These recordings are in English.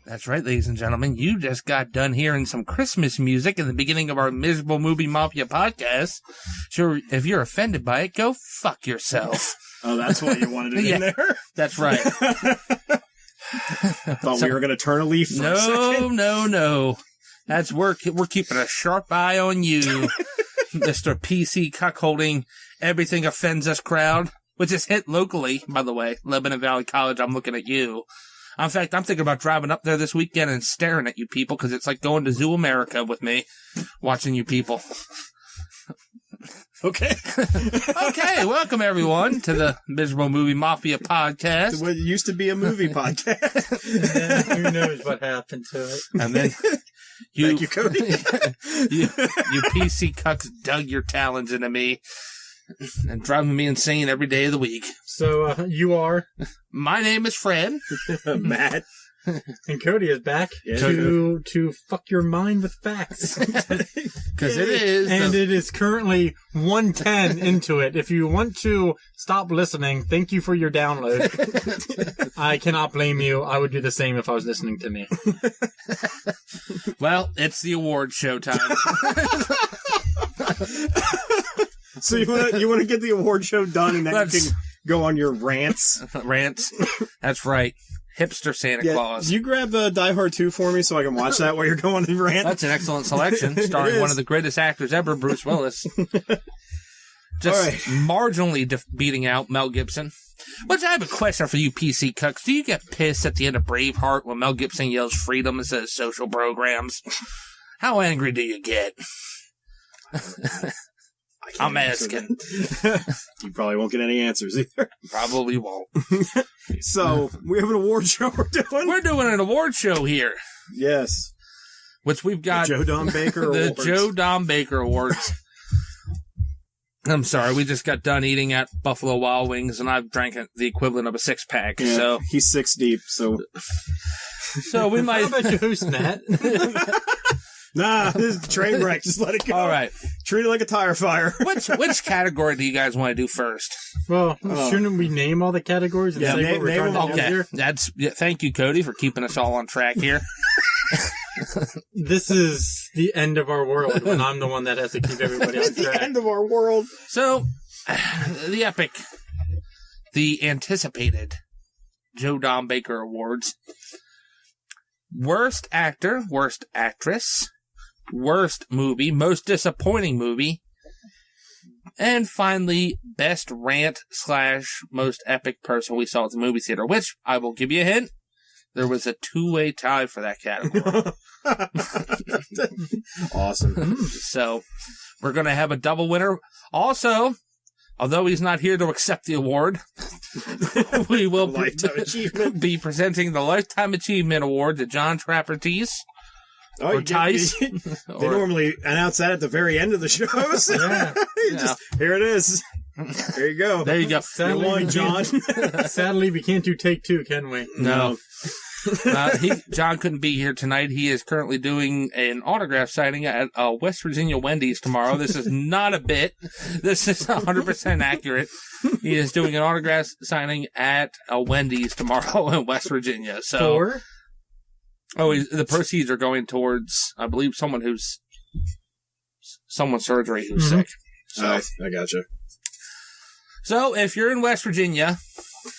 That's right, ladies and gentlemen. You just got done hearing some Christmas music in the beginning of our Miserable Movie Mafia podcast. So if you're offended by it, go fuck yourself. Oh, that's why you wanted it in there? That's right. Thought we were going to turn a leaf for a second. No. We're keeping a sharp eye on you, Mr. PC cuckolding everything offends us crowd, which is hit locally, by the way. Lebanon Valley College, I'm looking at you. In fact, I'm thinking about driving up there this weekend and staring at you people, because it's like going to Zoo America with me, watching you people. Okay. Okay, welcome everyone to the Miserable Movie Mafia podcast. What used to be a movie podcast. Who knows what happened to it. And then Thank you, Cody. you PC cucks dug your talons into me and driving me insane every day of the week. So, you are? My name is Fred. Matt. And Cody is back to fuck your mind with facts. Because it is. And it is currently 1:10 into it. If you want to stop listening, thank you for your download. I cannot blame you. I would do the same if I was listening to me. Well, it's the award show time. So you want to get the award show done and then you can go on your rants? Rants. That's right. Hipster Santa Claus. You grab Die Hard 2 for me so I can watch that while you're going to rant? That's an excellent selection, starring one of the greatest actors ever, Bruce Willis. Just marginally beating out Mel Gibson. But I have a question for you, PC cucks. Do you get pissed at the end of Braveheart when Mel Gibson yells freedom instead of social programs? How angry do you get? I'm asking. You probably won't get any answers either. Probably won't. So, we have an award show we're doing? We're doing an award show here. Yes. Which we've got... The Joe Don Baker Awards. The Joe Don Baker Awards. I'm sorry, we just got done eating at Buffalo Wild Wings, and I've drank the equivalent of a six-pack, so... He's 6 deep, so... So we might... How about you host, Matt? Nah, this is a train wreck. Just let it go. All right. Treat it like a tire fire. Which category do you guys want to do first? Well, shouldn't we name all the categories? And say what we're trying to do here? Thank you, Cody, for keeping us all on track here. This is the end of our world when I'm the one that has to keep everybody on track. The end of our world. So, the epic, the anticipated Joe Don Baker Awards. Worst actor, worst actress, worst movie, most disappointing movie, and finally, best rant / most epic person we saw at the movie theater, which, I will give you a hint, there was a 2-way tie for that category. Awesome. So, we're going to have a double winner. Also, although he's not here to accept the award, we will be presenting the Lifetime Achievement Award to John Trappertees. Oh, or Tice. They normally announce that at the very end of the shows. Here it is. There you go. There you go. Sadly, you won, John. Sadly, we can't do take 2, can we? No. John couldn't be here tonight. He is currently doing an autograph signing at West Virginia Wendy's tomorrow. This is not a bit. This is 100% accurate. He is doing an autograph signing at Wendy's tomorrow in West Virginia. So, the proceeds are going towards, I believe, someone's surgery who's sick. So I gotcha. So if you're in West Virginia,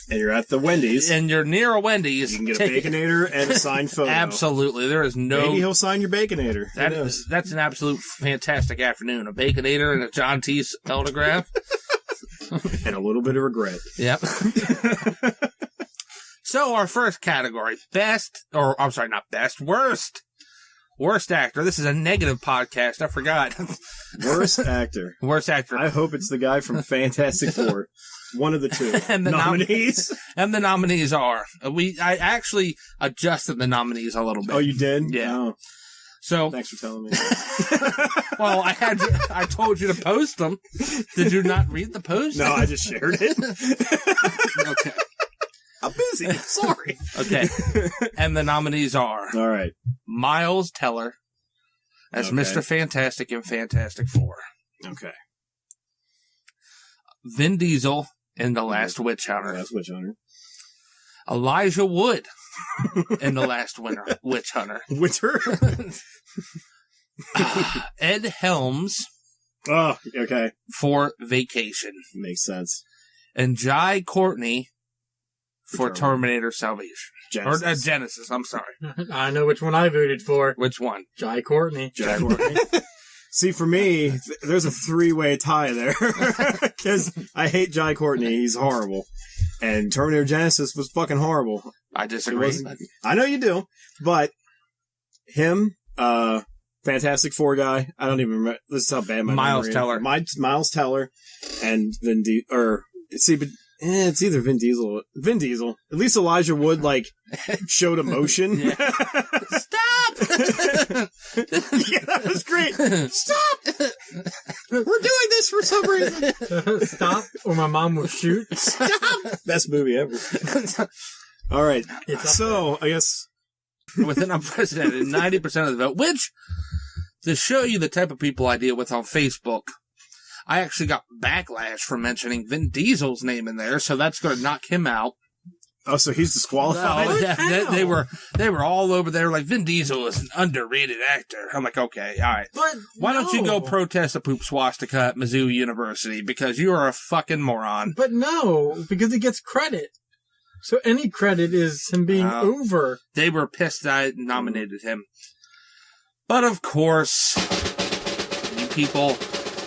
and you're at the Wendy's, and you're near a Wendy's, you can get a Baconator and a signed photo. Absolutely. There is no... Maybe he'll sign your Baconator. That's an absolute fantastic afternoon. A Baconator and a John Teese autograph. And a little bit of regret. Yep. So our first category, worst. Worst actor. This is a negative podcast. I forgot. Worst actor. Worst actor. I hope it's the guy from Fantastic Four. One of the two. And the nominees. And the nominees are. I actually adjusted the nominees a little bit. Oh, you did? Yeah. Oh. So, Thanks for telling me. well, I told you to post them. Did you not read the post? No, I just shared it. Okay. I'm busy. Sorry. Okay. And the nominees are All right. Miles Teller as Okay. Mr. Fantastic in Fantastic Four. Okay. Vin Diesel in The Last Witch Hunter. That's Witch Hunter. Elijah Wood in The Last Witch Hunter. Winter? Ed Helms Oh, okay. for Vacation. Makes sense. And Jai Courtney for Terminator Salvation. Genesis. Or Genesis, I'm sorry. I know which one I voted for. Which one? Jai Courtney. Jai Courtney. See, for me, there's a three-way tie there. Because I hate Jai Courtney. He's horrible. And Terminator Genesis was fucking horrible. I disagree. I know you do. But him, Fantastic Four guy, I don't even remember. This is how bad my Miles memory is. Teller. Miles Teller and Vin Diesel. It's either Vin Diesel. Vin Diesel. At least Elijah Wood, showed emotion. Yeah. Stop! Yeah, that was great. Stop! We're doing this for some reason. Stop, or my mom will shoot. Stop! Best movie ever. All right. So, I guess... With an unprecedented 90% of the vote, which, to show you the type of people I deal with on Facebook, I actually got backlash for mentioning Vin Diesel's name in there, so that's going to knock him out. Oh, so he's disqualified? No, yeah, they were all over there like, Vin Diesel is an underrated actor. I'm like, okay, all right. But Why don't you go protest a poop swastika at Mizzou University? Because you are a fucking moron. But no, because he gets credit. So any credit is him being over. They were pissed that I nominated him. But of course, you people,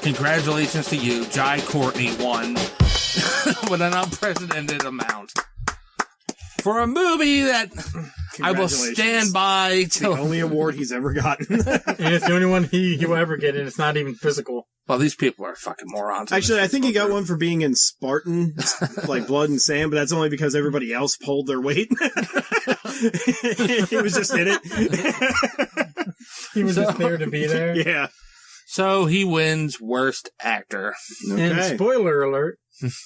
congratulations to you. Jai Courtney won with an unprecedented amount. For a movie that I will stand by till... The only award he's ever gotten. And it's the only one he will ever get, and it's not even physical. Well, these people are fucking morons. Actually, I think he got one for being in Spartan, like Blood and Sand, but that's only because everybody else pulled their weight. He was just in it. He was just there to be there. Yeah. So he wins Worst Actor. Okay. And spoiler alert,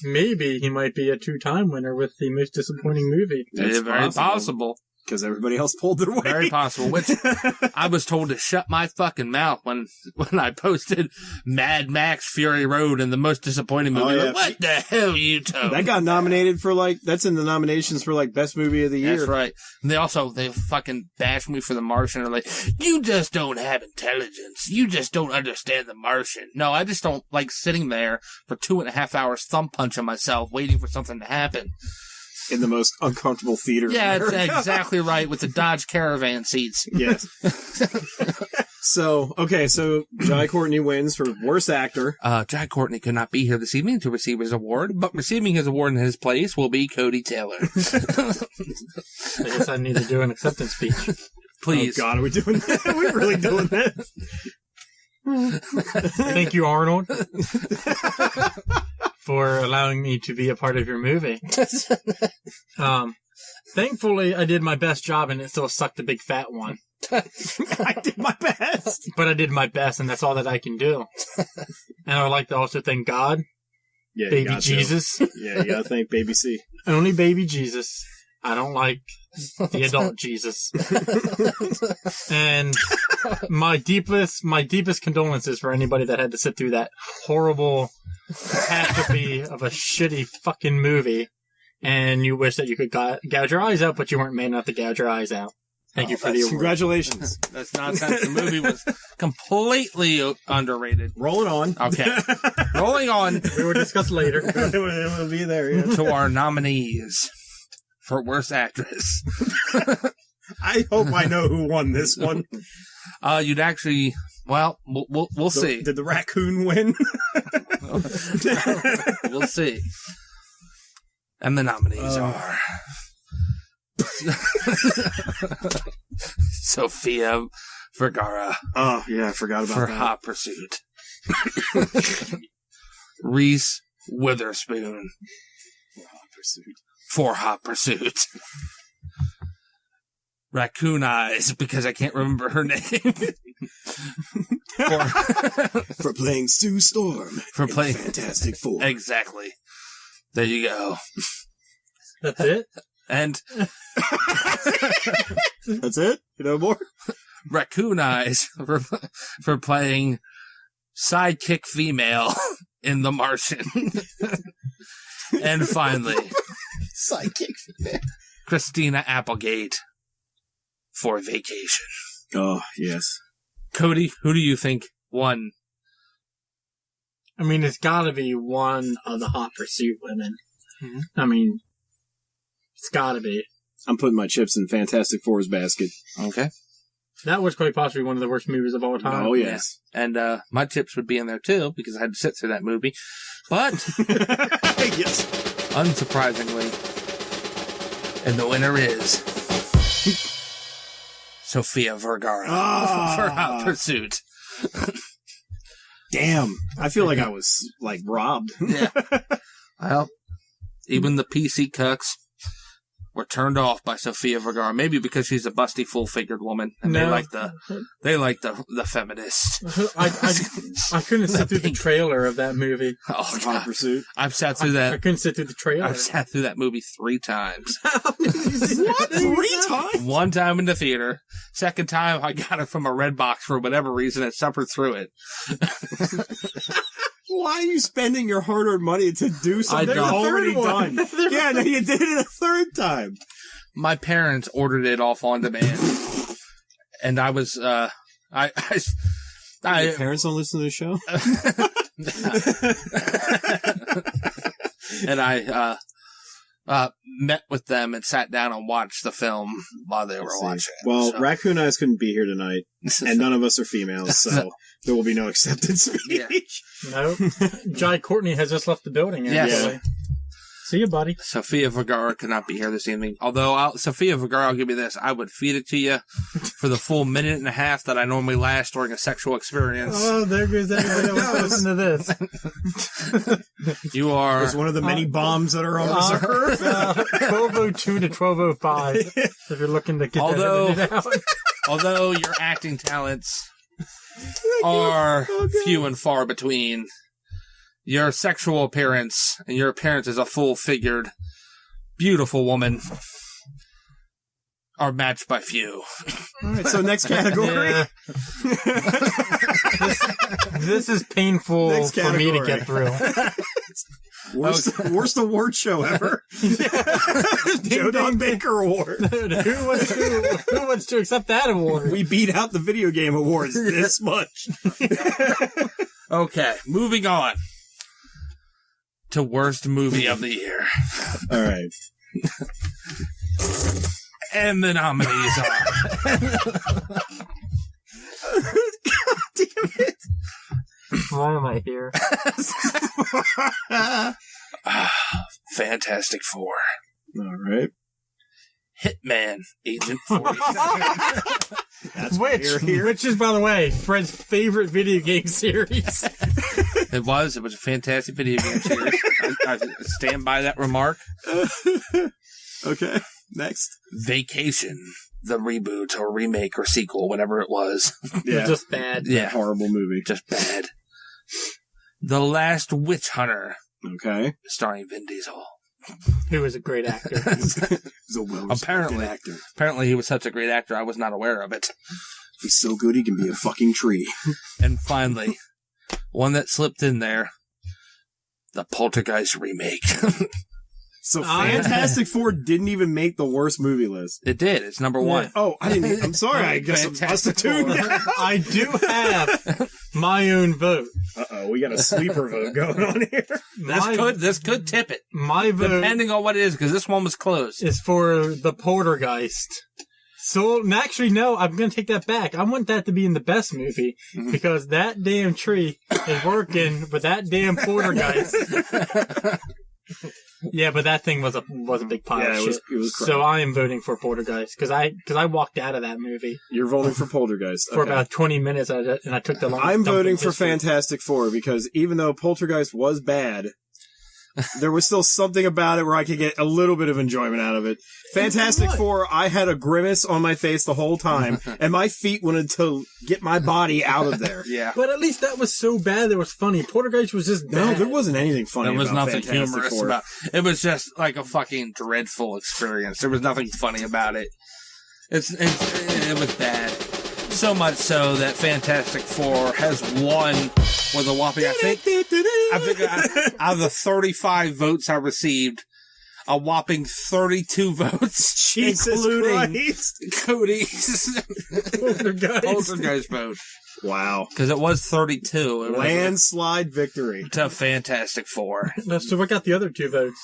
maybe he might be a 2-time winner with the most disappointing movie. It's very possible. Because everybody else pulled their weight. Very possible. Which I was told to shut my fucking mouth when I posted Mad Max Fury Road and the most disappointing movie. Yeah. Like, what the hell, you told? That got nominated for that's in the nominations for best movie of the year. That's right. And they fucking bashed me for The Martian. They're like, you just don't have intelligence. You just don't understand The Martian. No, I just don't like sitting there for 2.5 hours thumb punching myself waiting for something to happen. In the most uncomfortable theater. Yeah, it's exactly right, with the Dodge Caravan seats. Yes. So Jai Courtney wins for Worst Actor. Jai Courtney could not be here this evening to receive his award, but receiving his award in his place will be Cody Taylor. I guess I need to do an acceptance speech. Please. Oh God, are we doing that? Are we really doing that? Thank you, Arnold, for allowing me to be a part of your movie. Thankfully, I did my best job, and it still sucked a big fat one. I did my best. But I did my best, and that's all that I can do. And I would like to also thank God, Yeah, baby Jesus. Yeah, you gotta thank Baby C. Only baby Jesus. I don't like the adult Jesus. And my deepest condolences for anybody that had to sit through that horrible catastrophe of a shitty fucking movie. And you wish that you could gouge your eyes out, but you weren't man enough to gouge your eyes out. Thank you for the award. Congratulations. That's nonsense. The movie was completely underrated. Rolling on. Okay. Rolling on We will discuss later. it will be there. Yeah. to our nominees for Worst Actress. I hope I know who won this one. You'd actually, well, we'll see. Did the raccoon win? We'll see. And the nominees are Sofia Vergara Oh, yeah, I forgot about for that. Hot Pursuit. Reese Witherspoon Hot Pursuit. for Hot Pursuit. Raccoon Eyes, because I can't remember her name. For playing Sue Storm. For playing Fantastic Four. Exactly. There you go. That's it? And That's it? You know more? Raccoon Eyes for playing sidekick female in The Martian. And finally, Sidekick female. Christina Applegate for Vacation. Oh, yes. Cody, who do you think won? I mean, it's gotta be one of the Hot Pursuit women. Mhm. I mean, it's gotta be. I'm putting my chips in Fantastic Four's basket. Okay. That was quite possibly one of the worst movies of all time. Oh, yes. And my tips would be in there too, because I had to sit through that movie. But, Yes. unsurprisingly, and the winner is Sofia Vergara for Hot Pursuit. Damn. I feel like I was, robbed. Yeah. Well, even the PC cucks were turned off by Sofia Vergara. Maybe because she's a busty, full-figured woman, and No. they like the feminist. I couldn't sit through the trailer of that movie. Oh Hot God! Pursuit. I've sat through I that. couldn't sit through the trailer. I've sat through that movie 3 times. What? 3 times? One time in the theater. Second time, I got it from a red box for whatever reason and suffered through it. Why are you spending your hard-earned money to do something I don't. already done? Yeah, no, you did it a 3rd time. My parents ordered it off on demand, and I was Your parents don't listen to the show? and I met with them and sat down and watched the film while they were watching. Well, So- Raccoon Eyes couldn't be here tonight, and none of us are females, so there will be no acceptance speech. Yeah. No. Jai Courtney has just left the building, Yes. actually. See you, buddy. Sofia Vergara could not be here this evening. Although, Sofia Vergara, I'll give you this. I would feed it to you for the full minute and a half that I normally last during a sexual experience. Oh, there goes everybody else listening to this. You are... It's one of the many bombs that are on reserve. 1202 to 1205, if you're looking to get Although- that edited out. Although your acting talents are few and far between, your sexual appearance and your appearance as a full-figured, beautiful woman are matched by few. All right, so next category. Yeah. This is painful Next for me to category. get through. Worst award show ever. Joe Don Baker Award. Who wants to accept that award? We beat out the video game awards this much. Okay, moving on to worst movie of the year. All right. And the nominees are... God damn it. Why am I here? Fantastic Four. All right. Hitman, Agent 47. That's why you're here. Which is, by the way, Fred's favorite video game series. It was a fantastic video game series. I stand by that remark. Okay. Next. Vacation, the reboot or remake or sequel, whatever it was. Yeah. Just bad. Yeah, Horrible movie. just bad. The Last Witch Hunter, Okay. starring Vin Diesel. Who is a great actor. He's a well-respected Apparently. actor. Apparently he was such a great actor, I was not aware of it. He's so good he can be a fucking tree. And finally, one that slipped in there, the Poltergeist remake. So Fantastic Four didn't even make the worst movie list. It did. It's number 1. Oh, I didn't. I'm sorry. I guess I must have Fantastic tuned Four. out. I do have my own vote. Uh-oh, we got a sleeper vote going on here. This could tip it, My vote depending on what it is, because this one was close. is for the Poltergeist. So, actually, no, I'm going to take that back. I want that to be in the best movie, because that damn tree is working with that damn Poltergeist. Yeah, but that thing was a big pile Yeah, of shit. it was crap. So I am voting for Poltergeist, because I walked out of that movie You're voting for Poltergeist. for Okay. about 20 minutes, and I took the long I'm dump voting in for history. Fantastic Four because even though Poltergeist was bad, there was still something about it where I could get a little bit of enjoyment out of it. Fantastic Four, I had a grimace on my face the whole time, and my feet wanted to get my body out of there. Yeah. But at least that was so bad that it was funny. Poltergeist was just bad. No, there wasn't anything funny There was about nothing Fantastic humorous Four. about it. It was just like a fucking dreadful experience. There was nothing funny about it. It was bad. So much so that Fantastic Four has won with a whopping, I think out of the 35 votes I received, a whopping 32 votes, Jesus including Christ. Cody's Poltergeist vote. Wow. Because it was 32. It was Landslide victory. to Fantastic Four. So what got the other 2 votes?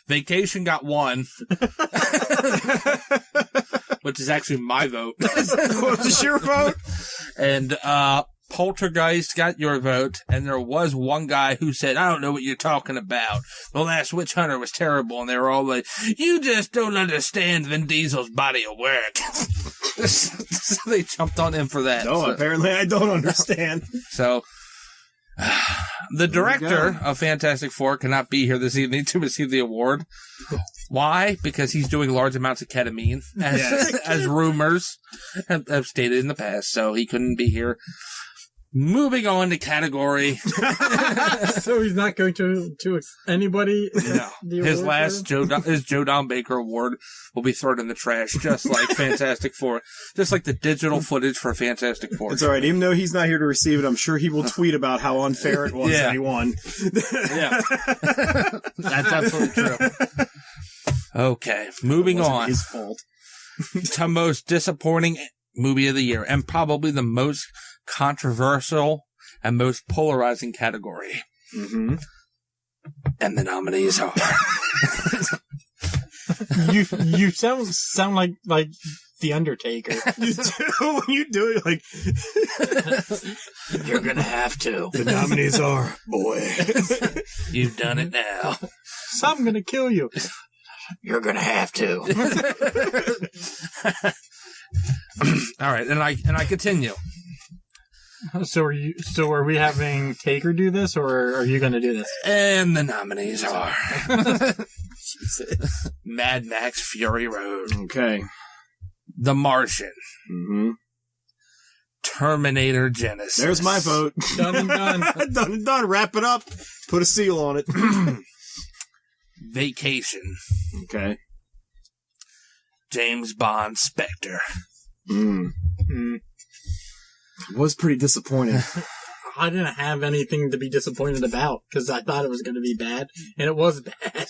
Vacation got 1. Which is actually my vote. What was your vote? And Poltergeist got your vote, and there was one guy who said, I don't know what you're talking about. The Last Witch Hunter was terrible, and they were all like, you just don't understand Vin Diesel's body of work. So they jumped on him for that. No, apparently I don't understand. So, the director of Fantastic Four cannot be here this evening to receive the award. Why? Because he's doing large amounts of ketamine, as rumors have stated in the past, so he couldn't be here. Moving on to category. So he's not going to anybody? No. His last Joe Don Baker award will be thrown in the trash, just like Fantastic Four. Just like the digital footage for Fantastic Four. It's alright, even though he's not here to receive it, I'm sure he will tweet about how unfair it was that he won. Yeah. That's absolutely true. Okay, moving on. His fault. To most disappointing movie of the year, and probably the most controversial and most polarizing category. Mm-hmm. And the nominees are... you sound like the Undertaker. You do, when you do it, like... You're gonna have to. The nominees are, boy. You've done it now. So I'm gonna kill you. You're gonna have to. All right, and I continue. So are we having Taker do this, or are you going to do this? And the nominees are Mad Max Fury Road, Okay. The Martian, Mm-hmm. Terminator Genesis. There's my vote. Done and done. Done and done. Wrap it up. Put a seal on it. Vacation, Okay. James Bond Spectre. It was pretty disappointing. I didn't have anything to be disappointed about because I thought it was going to be bad, and it was bad.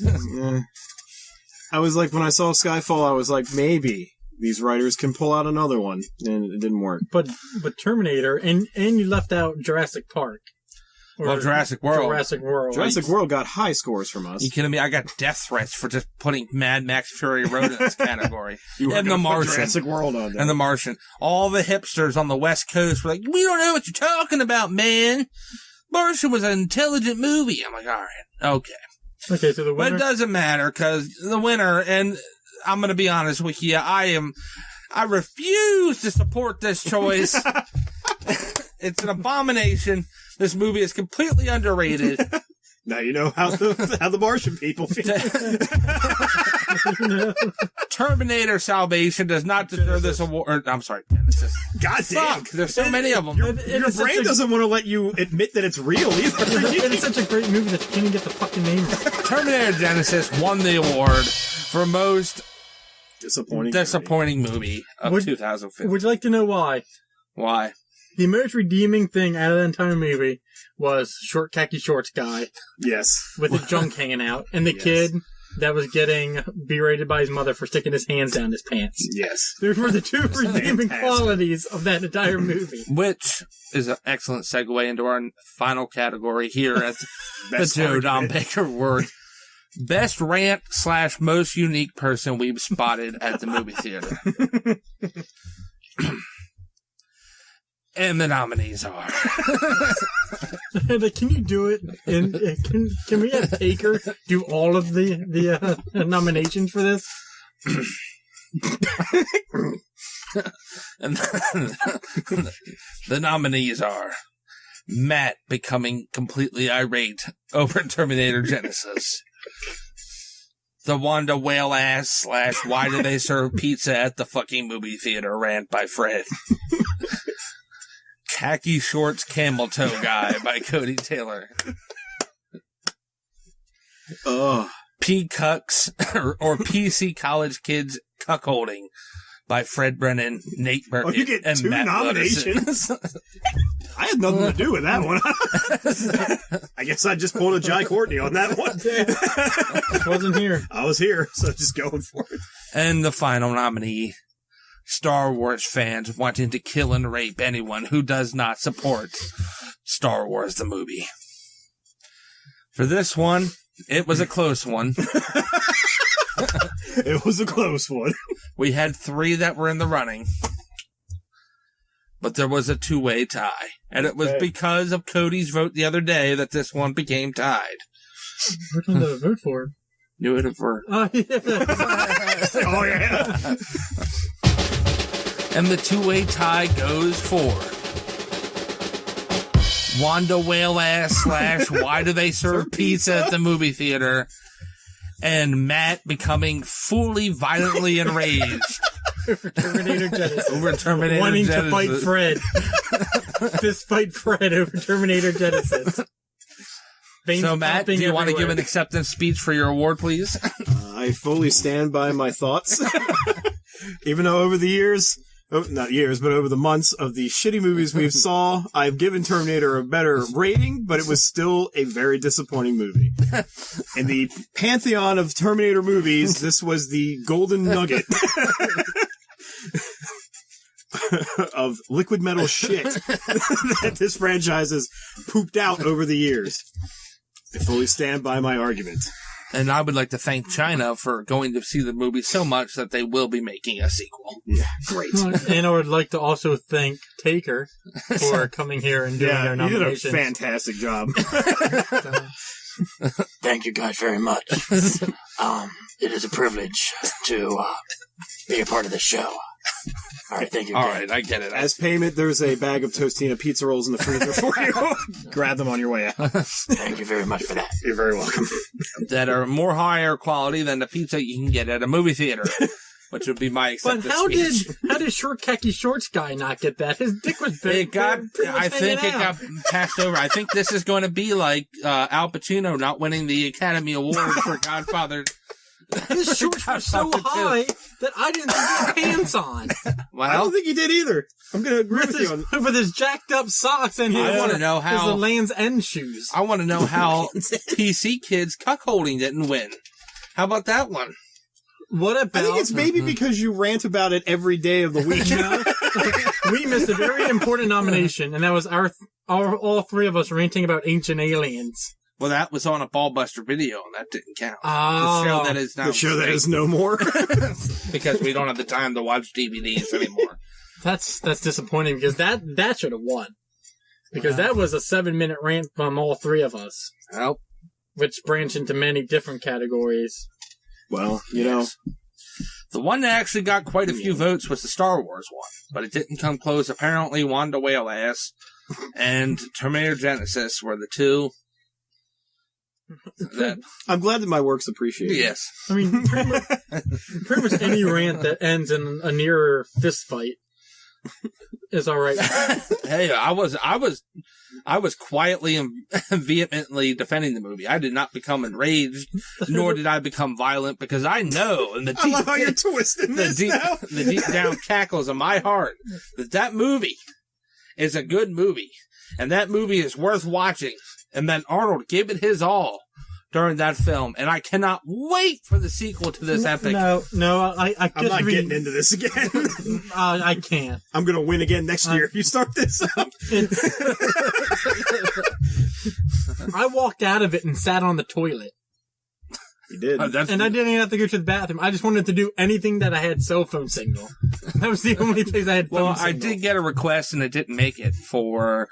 I was like, when I saw Skyfall, I was like, maybe these writers can pull out another one, and it didn't work. But Terminator, and you left out Jurassic Park. Well, Jurassic World. Jurassic World got high scores from us. You kidding me? I got death threats for just putting Mad Max Fury Road in this category. And The Martian. Jurassic World on there. And The Martian. All the hipsters on the West Coast were like, we don't know what you're talking about, man. Martian was an intelligent movie. I'm like, all right, okay. Okay, so the winner. But it doesn't matter because the winner, and I'm going to be honest with you, I refuse to support this choice. It's an abomination. This movie is completely underrated. Now you know how the Martian people feel. Terminator Salvation does not deserve this award. I'm sorry, Genesis. God damn. Fuck, there's so many of them. Your brain doesn't want to let you admit that it's real either. It is such a great movie that you can't even get the fucking name right. Terminator Genesis won the award for most disappointing movie of 2015. Would you like to know why? Why? The most redeeming thing out of the entire movie was short khaki shorts guy Yes. with his junk hanging out, and the kid that was getting berated by his mother for sticking his hands down his pants. Yes. Those were the two redeeming qualities of that entire movie. Which is an excellent segue into our final category here at the Joe Don Baker Award. Best rant / most unique person we've spotted at the movie theater. And the nominees are... Can you do it? And can we have Taker do all of the nominations for this? And the nominees are Matt becoming completely irate over Terminator Genesis. The Wanda whale ass / why do they serve pizza at the fucking movie theater rant by Fred. Khaki shorts camel toe guy by Cody Taylor. P-cucks or PC college kids cuckolding by Fred Brennan, Nate Burkett, you get and 2 Matt nominations. I had nothing to do with that one. I guess I just pulled a Jai Courtney on that one. Wasn't here. I was here, so just going for it. And the final nominee, Star Wars fans wanting to kill and rape anyone who does not support Star Wars the movie. For this one, it was a close one. It was a close one. We had 3 that were in the running, but there was a 2-way tie. And it was because of Cody's vote the other day that this one became tied. Which one did I vote for? You would have heard. Oh, yeah. Oh, yeah. And the 2-way tie goes for Wanda whale ass / why do they serve pizza at the movie theater, and Matt becoming fully violently enraged Over Terminator Genesis. over Terminator Wanting Genesis. to fight Fred. Fist fight Fred over Terminator Genesis. Veins So Matt, do popping you want to give an everywhere. acceptance speech for your award, please? I fully stand by my thoughts. Even though over the years, not years, but over the months of the shitty movies we've saw, I've given Terminator a better rating, but it was still a very disappointing movie. In the pantheon of Terminator movies, this was the golden nugget of liquid metal shit that this franchise has pooped out over the years. I fully stand by my argument. And I would like to thank China for going to see the movie so much that they will be making a sequel. Yeah, great. And I would like to also thank Taker for coming here and doing their you did a nominations. fantastic job. Thank you guys very much. It is a privilege to be a part of the show. All right, thank you. All again. right, I get it. As payment, there's a bag of Tostina pizza rolls in the freezer for you. Grab them on your way out. Thank you very much for that. You're very welcome. That are more higher quality than the pizza you can get at a movie theater, which would be my But acceptance speech. how did short khaki shorts guy not get that? His dick was big. It got. pretty much I think it hanging out. got passed over. I think this is going to be like Al Pacino not winning the Academy Award for Godfather. His shorts were so high that I didn't think he had pants on. I Well, don't think he did either. I'm going to agree with you on With his jacked up socks and his, I wanna know how- his Land's End shoes. I want to know how PC Kids cuckolding didn't win. How about that one? What about? I think it's maybe because you rant about it every day of the week. We missed a very important nomination, and that was our all 3 of us ranting about Ancient Aliens. Well, that was on a Ballbuster video, and that didn't count. Oh. The show that is now The show that is no more. because we don't have the time to watch DVDs anymore. That's disappointing because that should have won. Because that was a 7-minute rant from all 3 of us, Well, which branched into many different categories. Well, you know. the one that actually got quite a few votes was the Star Wars one, but it didn't come close. Apparently, Wanda Whale Ass and Terminator Genesis were the 2 that. I'm glad that my work's appreciated. Yes. I mean, pretty much any rant that ends in a near fist fight is all right. Hey, I was quietly and vehemently defending the movie. I did not become enraged, nor did I become violent, because I know in the I love how you're twisting this now. the deep down cackles of my heart that movie is a good movie, and that movie is worth watching, and that Arnold gave it his all during that film, and I cannot wait for the sequel to this epic. No, I I'm not getting into this again. I can't. I'm going to win again next year if you start this up. I walked out of it and sat on the toilet. You did. And I didn't even have to go to the bathroom. I just wanted to do anything that I had cell phone signal. That was the only place I had phone Well, signal. I did get a request, and it didn't make it for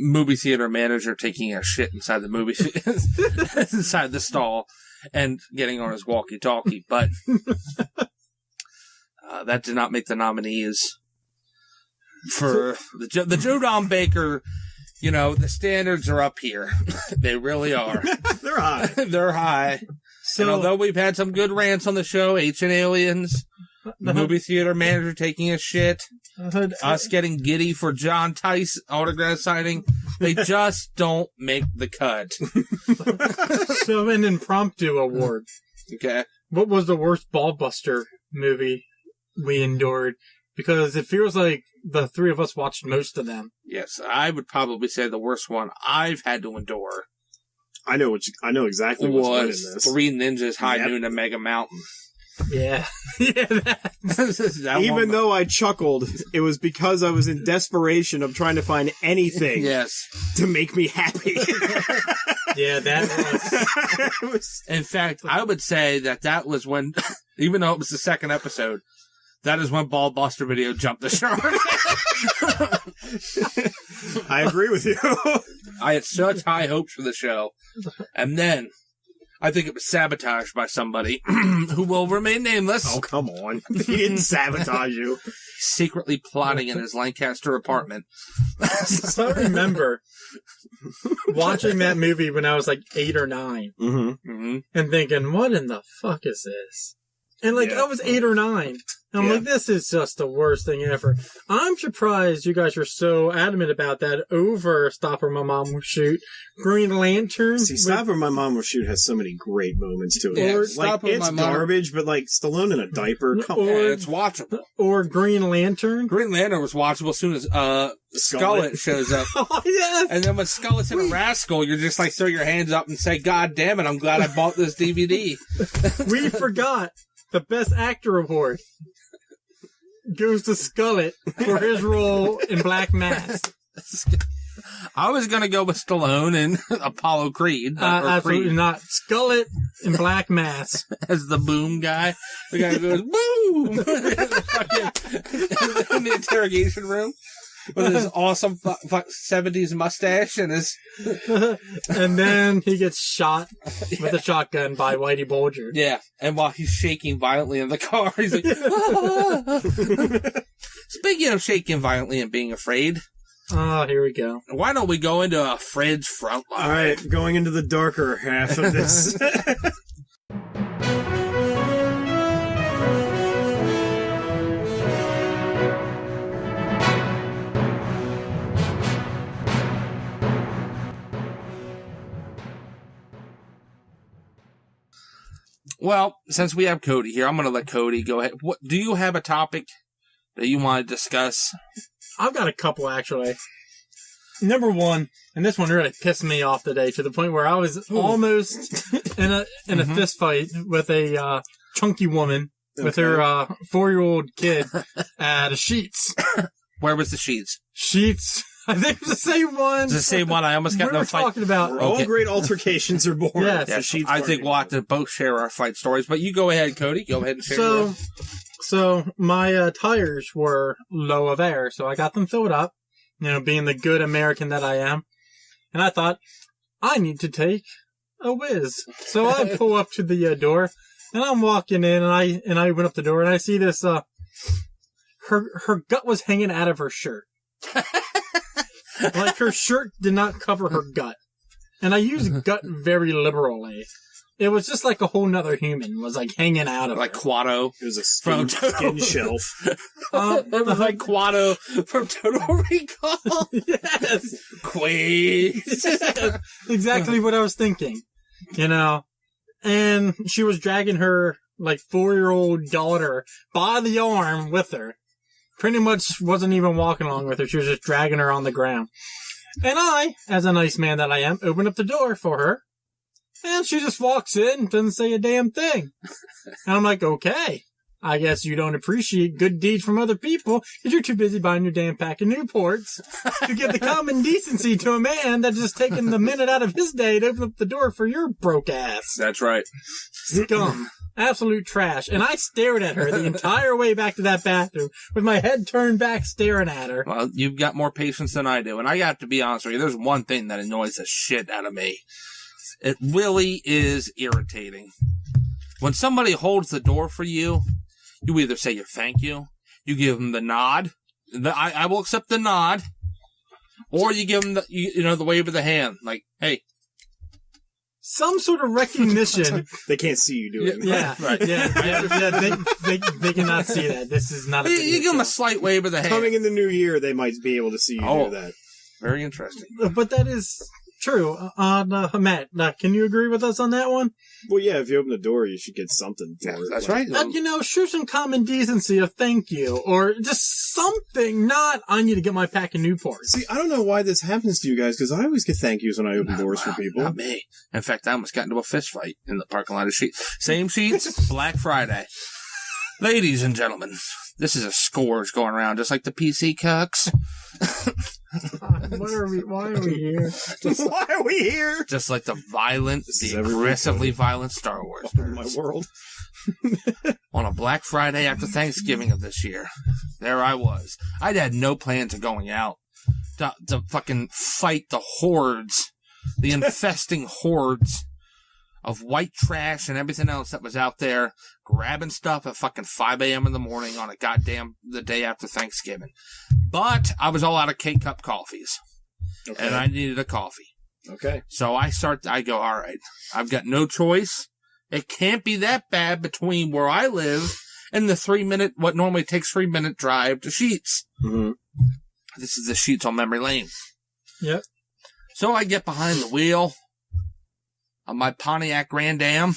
movie theater manager taking a shit inside the movie inside the stall and getting on his walkie-talkie, but that did not make the nominees. for the Joe Don Baker. You know, the standards are up here. They really are. They're high. They're high. So, and although we've had some good rants on the show, Ancient Aliens, the movie theater manager taking a shit, us getting giddy for John Tice autograph signing, they just don't make the cut. So an impromptu award. Okay. What was the worst ballbuster movie we endured? Because it feels like the three of us watched most of them. Yes, I would probably say the worst one I've had to endure. I know exactly what's winning was this. Three Ninjas High Yep. Noon and Mega Mountain. Yeah. That Even one- though I chuckled, it was because I was in desperation of trying to find anything Yes. to make me happy. Yeah, that was... It was- In fact, I would say that was when, even though it was the second episode, that is when Ballbuster Video jumped the shark. I agree with you. I had such high hopes for the show. And then, I think it was sabotaged by somebody who will remain nameless, Oh, come on. He didn't sabotage you. secretly plotting in his Lancaster apartment. So I remember watching that movie when I was like 8 or 9 Mm-hmm. Mm-hmm. and thinking, what in the fuck is this? And like, Yeah. I was 8 or 9. I'm Yeah. like, this is just the worst thing ever. I'm surprised you guys were so adamant about that over Stop or My Mom Will Shoot. Green Lantern. See, Stop or My Mom Will Shoot has so many great moments to it. Yeah, like, Stop or it's My Mom- garbage, but like Stallone in a diaper, come Or- on. Yeah, it's watchable. Or Green Lantern. Green Lantern was watchable as soon as Skullet shows up. Oh, yes. And then when Skullet's in a rascal, you're just like throw your hands up and say, God damn it, I'm glad I bought this DVD. We forgot the Best Actor Award goes to Skullet for his role in Black Mass. I was going to go with Stallone and Apollo Creed. or Absolutely Creed not. Skullet in Black Mass. as the boom guy. The guy who goes, boom! in the interrogation room. With his awesome 70s mustache and his... And then he gets shot with a shotgun by Whitey Bulger. Yeah, and while he's shaking violently in the car, he's like... "Ah." Speaking of shaking violently and being afraid, Oh, here we go. why don't we go into Fred's front line? All right, going into the darker half of this. Well, since we have Cody here, I'm going to let Cody go ahead. What do you have a topic that you want to discuss? I've got a couple, actually. Number one, and this one really pissed me off today to the point where I was almost in a fist fight with a chunky woman with her 4-year-old kid at a Sheets. Where was the sheets? Sheets. I think it's the same one. It's the same one. I almost got we no were fight. talking about. Where all Okay. great altercations are born. Yes. The Yes, sheets I part think of we'll it. have to both share our fight stories, but you go ahead, Cody. Go ahead and share yours. So my tires were low of air, so I got them filled up, being the good American that I am. And I thought, I need to take a whiz. So I pull up to the door, and I'm walking in, and I open up the door, and I see this, her gut was hanging out of her shirt. Like, her shirt did not cover her gut. And I use gut very liberally. It was just like a whole nother human was like hanging out of Like her. Quado. It was a From skin shelf. Like Quado from Total Recall. Yes, Quaid. exactly what I was thinking. And she was dragging her like 4-year-old daughter by the arm with her. Pretty much wasn't even walking along with her. She was just dragging her on the ground. And I, as a nice man that I am, open up the door for her. And she just walks in and doesn't say a damn thing. And I'm like, okay. I guess you don't appreciate good deeds from other people because you're too busy buying your damn pack of Newports to give the common decency to a man that's just taking the minute out of his day to open up the door for your broke ass. That's right. Scum. Absolute trash. And I stared at her the entire way back to that bathroom with my head turned back staring at her. Well, you've got more patience than I do. And I got to be honest with you, there's one thing that annoys the shit out of me. It really is irritating. When somebody holds the door for you, you either say your thank you, you give them the nod, I will accept the nod, or you give them the wave of the hand, like, hey. Some sort of recognition. They can't see you doing Yeah, Right. They cannot see that. This is not a You give them a slight wave of the hand. Coming in the new year, they might be able to see you do that. Very interesting. But that is true. Matt, can you agree with us on that one? Well, yeah, if you open the door, you should get something for it. That's right. Show some common decency of thank you, or just something, not, I need to get my pack of Newports. See, I don't know why this happens to you guys, because I always get thank yous when I open doors for people. Not me. In fact, I almost got into a fist fight in the parking lot of Sheets. Same Sheets, Black Friday. Ladies and gentlemen, this is a scourge going around, just like the PC cucks. Why are we here? Why are we here? Just like the aggressively violent Star Wars nerds. My world. On a Black Friday after Thanksgiving of this year, there I was. I'd had no plans of going out to fucking fight the hordes, the infesting hordes of white trash and everything else that was out there, grabbing stuff at fucking 5 a.m. in the morning on the day after Thanksgiving. But I was all out of K-Cup coffees. Okay. And I needed a coffee. Okay. So I go, all right, I've got no choice. It can't be that bad between where I live and the what normally takes 3-minute drive to Sheets. Mm-hmm. This is the Sheets on Memory Lane. Yep. So I get behind the wheel of my Pontiac Grand Am.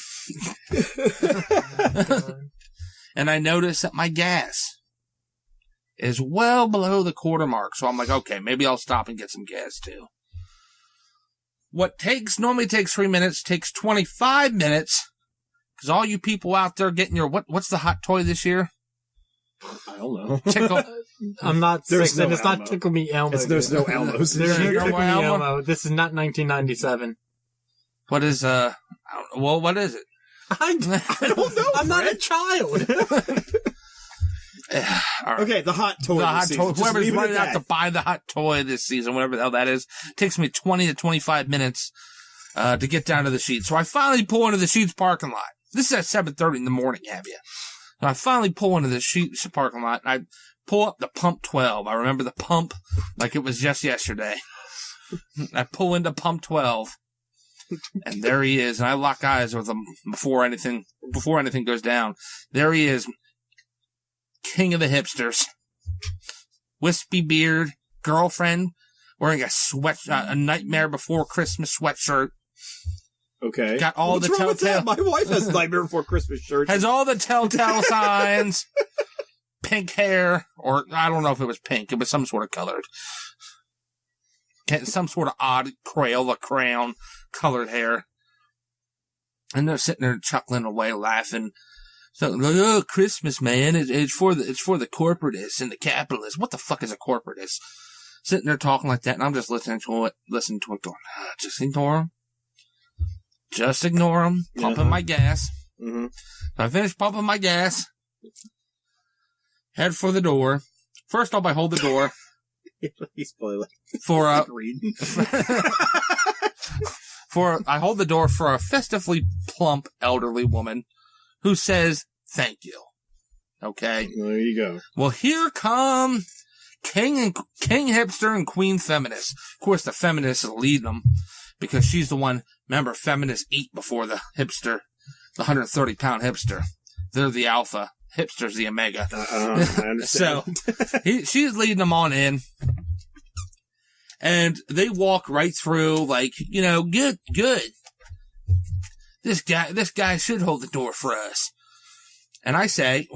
And I notice that my gas is well below the quarter mark. So I'm like, okay, maybe I'll stop and get some gas too. What normally takes 3 minutes takes 25 minutes. Because all you people out there getting your, what's the hot toy this year? I don't know. Tickle. I'm not There's sick, no and it's Elmo. not Tickle Me Elmo. There's no Elmos. There's no No Tickle Me Elmo? Elmo. This is not 1997. What is, what is it? I don't know. I'm not a child. All right. Okay, the hot toy. The hot season. toy. Just Whoever's leave it at running out that. to buy the hot toy this season, whatever the hell that is, takes me 20 to 25 minutes to get down to the Sheets. So I finally pull into the Sheets parking lot. This is at 7:30 in the morning, have you? So I finally pull into the Sheets parking lot, and I pull up the Pump 12. I remember the pump like it was just yesterday. I pull into Pump 12, and there he is, and I lock eyes with him before anything goes down. There he is, king of the hipsters, wispy beard, girlfriend, wearing a Nightmare Before Christmas sweatshirt. Okay. Got all What's the wrong with that? telltale. My wife has Nightmare Before Christmas shirts. Has all the telltale signs. Pink hair, or I don't know if it was pink. It was some sort of colored. Some sort of odd crayon colored hair. And they're sitting there chuckling away, laughing. So, oh, Christmas, man, it's for the corporatists and the capitalists. What the fuck is a corporatist? Sitting there talking like that, and I'm just listening to it, going, just ignore them. Just ignore them. Pumping my gas. Mm-hmm. So I finished pumping my gas. Head for the door. First off, I hold the door. He's probably like, for reading. I hold the door for a festively plump elderly woman who says, thank you. Okay. There you go. Well, here come King Hipster and Queen Feminist. Of course, the feminist is leading them because she's the one. Remember, feminists eat before the hipster, the 130-pound hipster. They're the alpha. Hipster's the omega. I understand. So she's leading them on in. And they walk right through like, good. This guy should hold the door for us. And I say,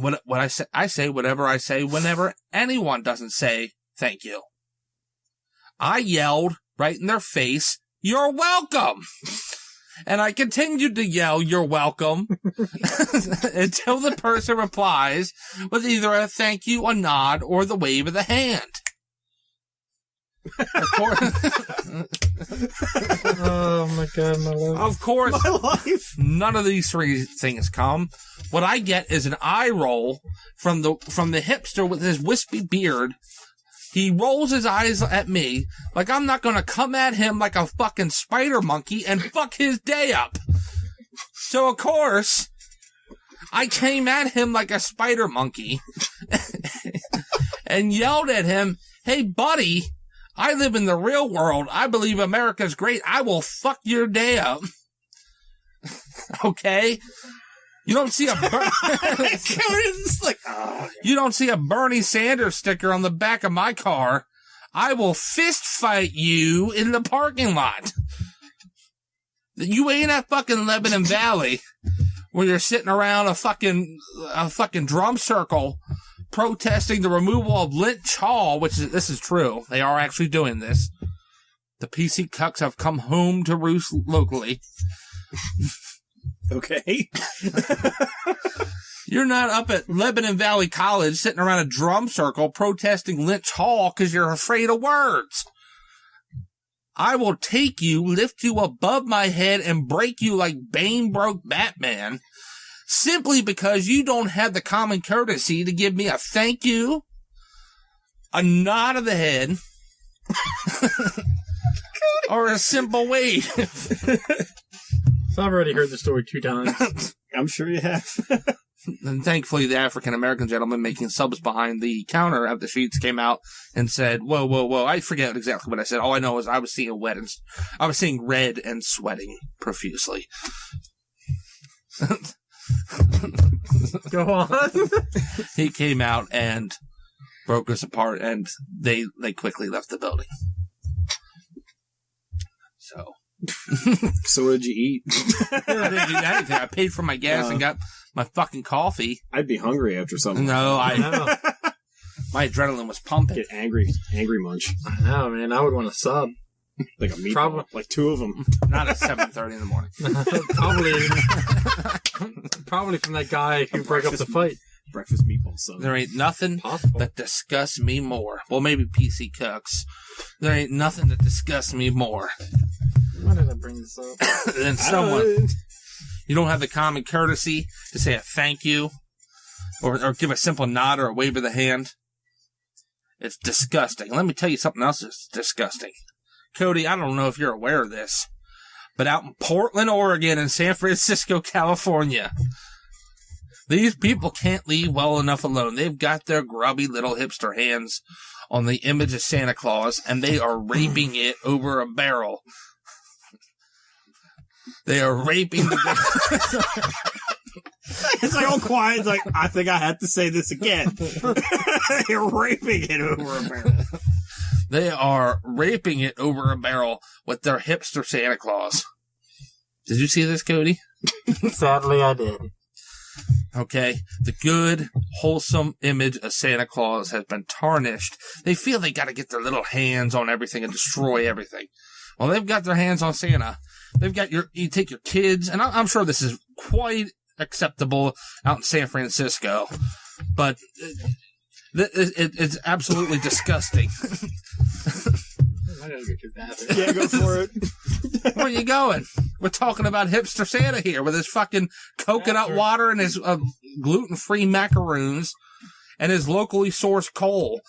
I say whatever I say whenever anyone doesn't say thank you. I yelled right in their face, "You're welcome." And I continued to yell, "You're welcome," until the person replies with either a thank you, a nod, or the wave of the hand. Of course. Oh my god, my life. Of course, My life. none of these three things come. What I get is an eye roll from the hipster with his wispy beard. He rolls his eyes at me like I'm not going to come at him like a fucking spider monkey and fuck his day up. So, of course, I came at him like a spider monkey. and yelled at him, "Hey, buddy, I live in the real world. I believe America's great. I will fuck your day up." Okay? You don't see a You don't see a Bernie Sanders sticker on the back of my car. I will fist fight you in the parking lot. You ain't at fucking Lebanon Valley where you're sitting around a fucking drum circle protesting the removal of Lynch Hall, this is true. They are actually doing this. The PC cucks have come home to roost locally. Okay. You're not up at Lebanon Valley College sitting around a drum circle protesting Lynch Hall because you're afraid of words. I will take you, lift you above my head, and break you like Bane broke Batman, simply because you don't have the common courtesy to give me a thank you, a nod of the head, or a simple wave. So I've already heard the story 2 times. I'm sure you have. And thankfully, the African-American gentleman making subs behind the counter at the Sheets came out and said, whoa, whoa, whoa. I forget exactly what I said. All I know is I was seeing red and sweating profusely. Go on. He came out and broke us apart, and they quickly left the building. So. So what did you eat? I didn't do anything. I paid for my gas and got my fucking coffee. I'd be hungry after something. No, I know. My adrenaline was pumping. Get angry munch. I know, man. I would want a sub. Like a meatball. Like 2 of them. Not at 7:30 in the morning. Probably from that guy who broke up the fight. Breakfast meatball sub. There ain't nothing Possible. that disgusts me more. Well, maybe PC Cooks. There ain't nothing that disgusts me more Why did I bring this up? than someone. You don't have the common courtesy to say a thank you or give a simple nod or a wave of the hand. It's disgusting. Let me tell you something else that's disgusting. Cody, I don't know if you're aware of this, but out in Portland, Oregon, and San Francisco, California, these people can't leave well enough alone. They've got their grubby little hipster hands on the image of Santa Claus, and they are raping it over a barrel. They are raping the It's like all quiet. It's like, I think I have to say this again. You're raping it over a barrel. They are raping it over a barrel with their hipster Santa Claus. Did you see this, Cody? Sadly, I did. Okay. The good, wholesome image of Santa Claus has been tarnished. They feel they got to get their little hands on everything and destroy everything. Well, they've got their hands on Santa. They've got you take your kids, and I'm sure this is quite acceptable out in San Francisco, but it's absolutely disgusting. I gotta get your bathroom. Yeah, go for it. Where are you going? We're talking about hipster Santa here with his fucking coconut water and his gluten-free macaroons and his locally sourced coal.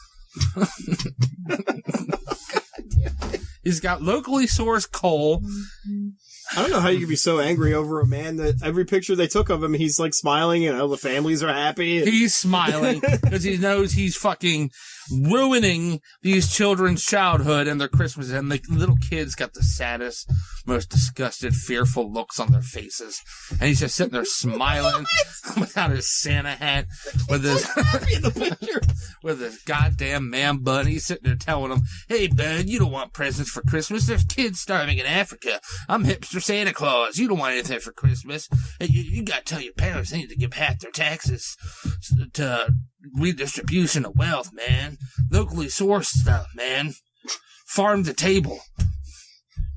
He's got locally sourced coal. I don't know how you could be so angry over a man that every picture they took of him, he's like smiling and all the families are happy. He's smiling because he knows he's fucking ruining these children's childhood and their Christmas. And the little kids got the saddest, most disgusted, fearful looks on their faces. And he's just sitting there smiling without his Santa hat, with his goddamn man bun. He's sitting there telling them, "Hey, bud, you don't want presents for Christmas. There's kids starving in Africa. I'm hipster Santa Claus. You don't want anything for Christmas. Hey, you got to tell your parents they need to give half their taxes to redistribution of wealth, man. Locally sourced stuff, man. Farm to table."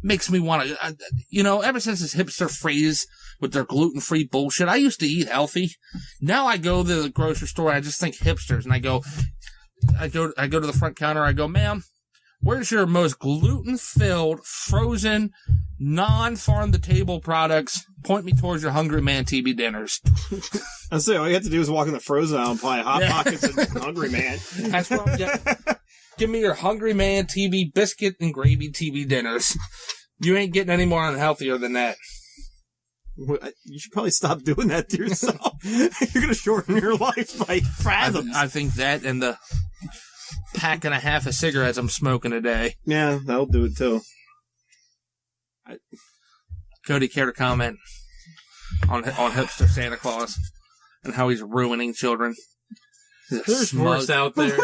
Makes me want to, ever since this hipster phrase with their gluten-free bullshit, I used to eat healthy. Now I go to the grocery store, I just think hipsters, and I go to the front counter, I go, "Ma'am, where's your most gluten-filled, frozen, non-farm-to-table products? Point me towards your Hungry Man TV dinners." I say all you have to do is walk in the frozen aisle and buy Hot Pockets and Hungry Man. That's what I'm getting. Give me your Hungry Man TV biscuit and gravy TV dinners. You ain't getting any more unhealthier than that. You should probably stop doing that to yourself. You're going to shorten your life by fathom. I think that and the pack and a half of cigarettes I'm smoking a day. Yeah, that'll do it too. Cody, care to comment on hipster Santa Claus and how he's ruining children? There's worse out there.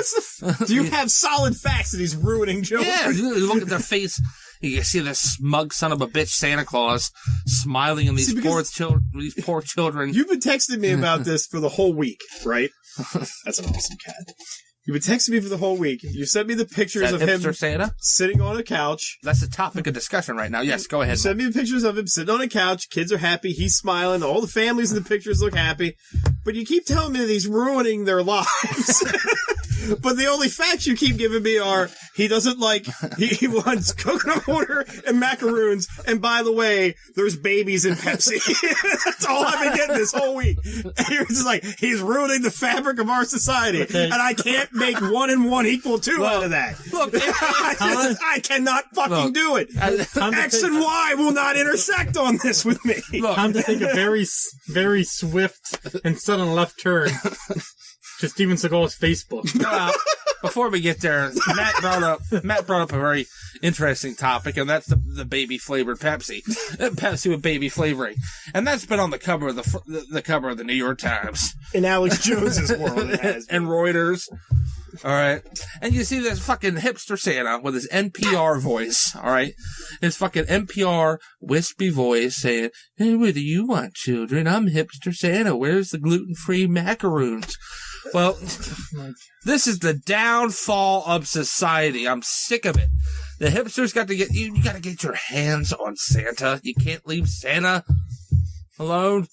Do you have solid facts that he's ruining children? Yeah, you look at their face. You see this smug son of a bitch Santa Claus smiling in these poor children. You've been texting me about this for the whole week, right? That's an awesome cat. You've been texting me for the whole week. You sent me the pictures of him Santa? sitting on a couch. That's the topic of discussion right now. Yes, go ahead. You sent me the pictures of him sitting on a couch. Kids are happy. He's smiling. All the families in the pictures look happy. But you keep telling me that he's ruining their lives. But the only facts you keep giving me are he doesn't like, he wants coconut water and macaroons. And by the way, there's babies in Pepsi. That's all I've been getting this whole week. And you're just like, he's ruining the fabric of our society. Okay. And I can't make 1 and 1 equal 2 out of that. Look, I cannot fucking do it. X and Y will not intersect on this with me. Look, time to take a very, very swift and sudden left turn to Steven Seagal's Facebook. Before we get there, Matt brought up a very interesting topic, and that's the baby flavored Pepsi, Pepsi with baby flavoring, and that's been on the cover of the cover of the New York Times. In Alex Jones's world, it has been. And Reuters. All right, and you see this fucking hipster Santa with his NPR voice. All right, his fucking NPR wispy voice saying, "Hey, what do you want, children? I'm hipster Santa. Where's the gluten-free macaroons?" Well, this is the downfall of society. I'm sick of it. The hipsters got to you got to get your hands on Santa. You can't leave Santa alone.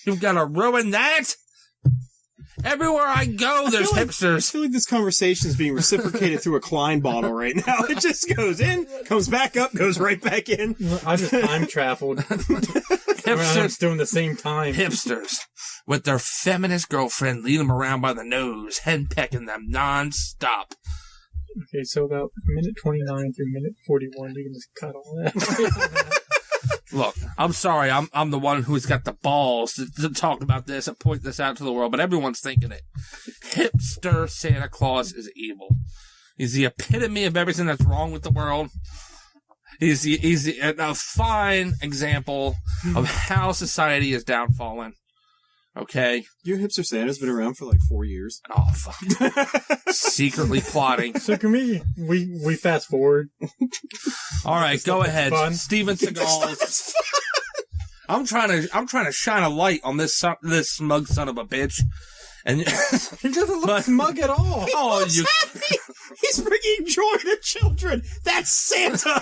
You've got to ruin that. Everywhere I go, there's hipsters. I feel like this conversation is being reciprocated through a Klein bottle right now. It just goes in, comes back up, goes right back in. I just time traveled. Hipsters doing the same time. Hipsters with their feminist girlfriend leading them around by the nose, henpecking them nonstop. Okay, so about minute 29 through minute 41, you can just cut all that. Look, I'm sorry, I'm the one who's got the balls to talk about this and point this out to the world, but everyone's thinking it. Hipster Santa Claus is evil. He's the epitome of everything that's wrong with the world. He's a fine example of how society is downfalling. Okay? Your hipster Santa's been around for like 4 years. Oh, fuck. Secretly plotting. So can we fast forward? All right, go ahead. Steven Seagal. I'm trying to shine a light on this smug son of a bitch. And he doesn't look smug at all. He's happy. He's bringing joy to children. That's Santa.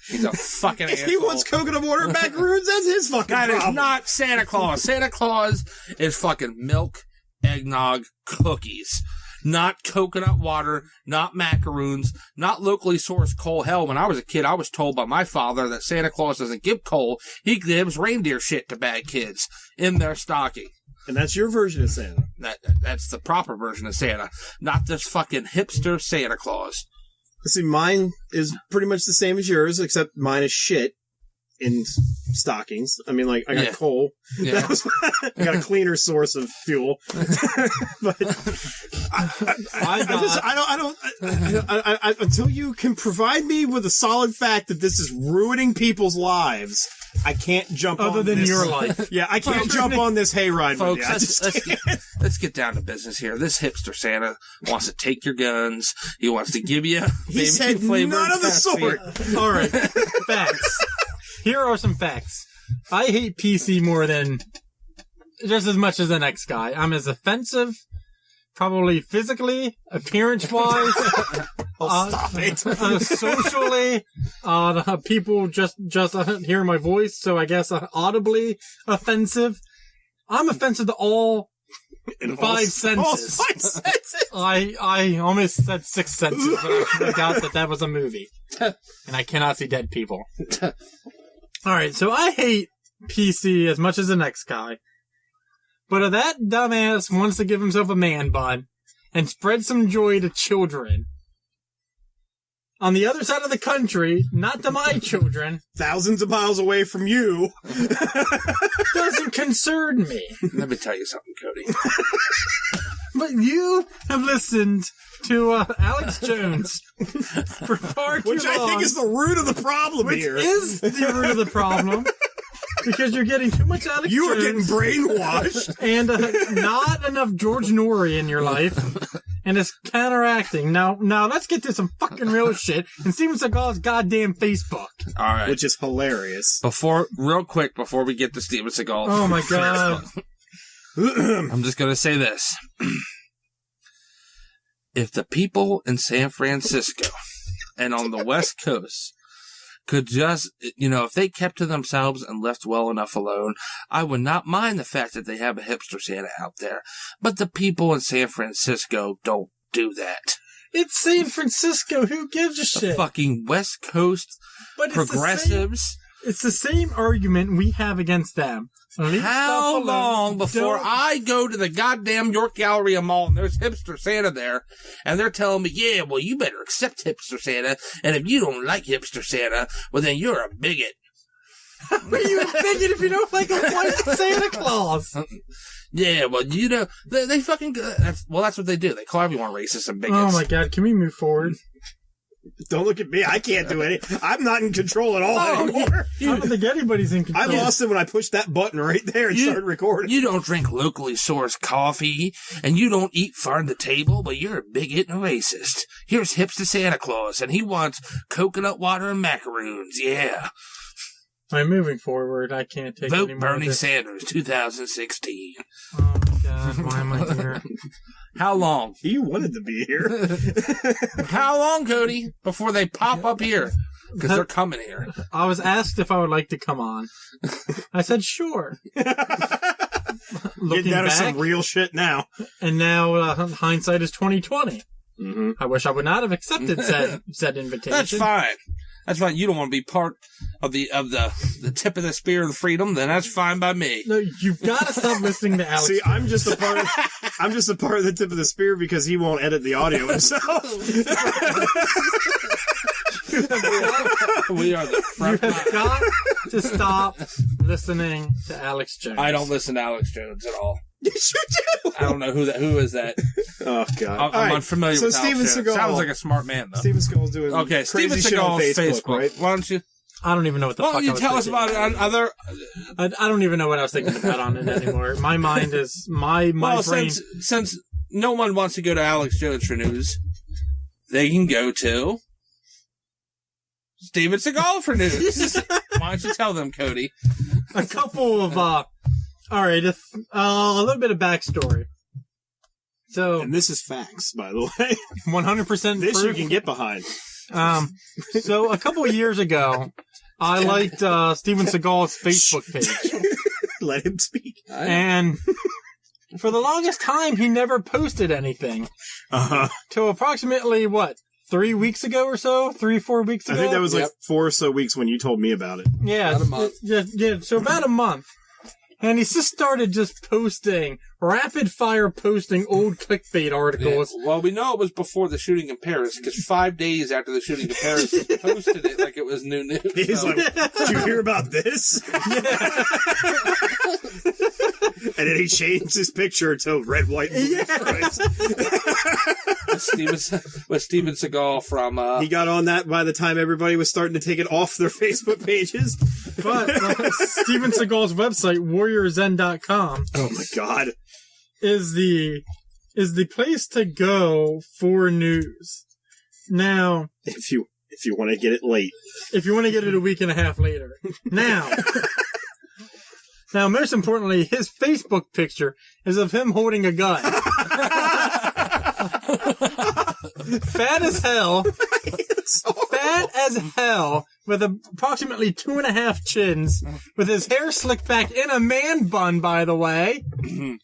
He's a fucking asshole. He wants coconut water macaroons. That's his fucking problem. That is not Santa Claus. Santa Claus is fucking milk, eggnog, cookies. Not coconut water, not macaroons, not locally sourced coal. Hell, when I was a kid, I was told by my father that Santa Claus doesn't give coal. He gives reindeer shit to bad kids in their stocking. And that's your version of Santa. That's the proper version of Santa, not this fucking hipster Santa Claus. See, mine is pretty much the same as yours, except mine is shit in stockings. I mean, like, I got coal. Yeah. I got a cleaner source of fuel. But until you can provide me with a solid fact that this is ruining people's lives, I can't jump on this. Other than your life. Yeah, I can't jump on this hayride folks, with you. Let's get down to business here. This hipster Santa wants to take your guns. He wants to give you he said none of the sort. All right. Facts. Here are some facts. I hate PC more than just as much as the next guy. I'm as offensive, probably physically, appearance-wise, socially. People just hear my voice, so I guess audibly offensive. I'm offensive to all five senses. All 5 senses. I almost said 6 senses, but I forgot that was a movie, and I cannot see dead people. All right, so I hate PC as much as the next guy. But if that dumbass wants to give himself a man bun and spread some joy to children on the other side of the country, not to my children, thousands of miles away from you, doesn't concern me. Let me tell you something, Cody. But you have listened to Alex Jones for far too long. Which I think is the root of the problem here. Which is the root of the problem. Because you're getting too much Alex Jones. You are getting brainwashed. And not enough George Norrie in your life. And it's counteracting. Now let's get to some fucking real shit. And Steven Seagal's goddamn Facebook. All right. Which is hilarious. Real quick, before we get to Steven Seagal. Oh my God. I'm just going to say this. If the people in San Francisco and on the West Coast could just, if they kept to themselves and left well enough alone, I would not mind the fact that they have a hipster Santa out there. But the people in San Francisco don't do that. It's San Francisco. Who gives a The shit? fucking West Coast But progressives. It's the same argument we have against them. How long before I go to the goddamn York Galleria Mall and there's hipster Santa there, and they're telling me, yeah, well, you better accept hipster Santa, and if you don't like hipster Santa, well, then you're a bigot. How are you a bigot if you don't like a white Santa Claus? Yeah, well, they fucking, that's what they do. They call everyone racist and bigots. Oh my God, can we move forward? Don't look at me. I can't do anything. I'm not in control at all anymore. I don't think anybody's in control. I lost it when I pushed that button right there and started recording. You don't drink locally sourced coffee, and you don't eat farm to table, but you're a bigot and a racist. Here's hipster Santa Claus, and he wants coconut water and macaroons. Yeah. I'm moving forward. I can't take Vote any more Bernie of this. Sanders 2016. Oh my God, why am I here? How long? You wanted to be here. How long, Cody, before they pop up here? Because they're coming here. I was asked if I would like to come on. I said sure. Looking Getting out of back, some real shit now. and now hindsight is 2020. Mm-hmm. I wish I would not have accepted said invitation. That's fine. That's fine. You don't want to be part of the tip of the spear of freedom, then that's fine by me. No, you've got to stop listening to Alex. See, I'm just a part of the tip of the spear because he won't edit the audio himself. We are the You front have line. got to stop listening to Alex Jones. I don't listen to Alex Jones at all. Yes, you do. I don't know who is that. Oh God! I'm unfamiliar with Steven Alex Jones. Seagal. Sounds like a smart man, though. Steven Seagal's doing Okay, Steven crazy shit on Seagal's Facebook, right? Why don't you? I don't even know what the Why fuck don't you I was tell us thinking. about it on other? I don't even know what I was thinking about on it anymore. My mind is my Well, brain. since no one wants to go to Alex Jones for news, they can go to Steven Seagal for news. Why don't you tell them, Cody? A couple of all right, a little bit of backstory. So And this is facts, by the way. 100% This proof. you can get behind. So a couple of years ago, I liked Steven Seagal's Facebook page, Let him speak. and for the longest time, he never posted anything. Till approximately 3 weeks ago or so, 3-4 weeks ago. I think that was like 4 or so weeks when you told me about it. Yeah, About a month. Yeah, so about a month. And he's just started just posting, rapid fire posting old clickbait articles. Well, we know it was before the shooting in Paris, because 5 days after the shooting in Paris, he posted it like it was new news. He's So- like, did you hear about this? And then he changed his picture to red, white, and blue stripes. with Steven Seagal from... He got on that by the time everybody was starting to take it off their Facebook pages. But Steven Seagal's website, warriorzen.com, Oh my God. is the place to go for news. Now, If you want to get it late. if you want to get it a week and a half later. Now, most importantly, his Facebook picture is of him holding a gun. Fat as hell. Fat as hell, with approximately 2.5 chins, with his hair slicked back in a man bun, by the way.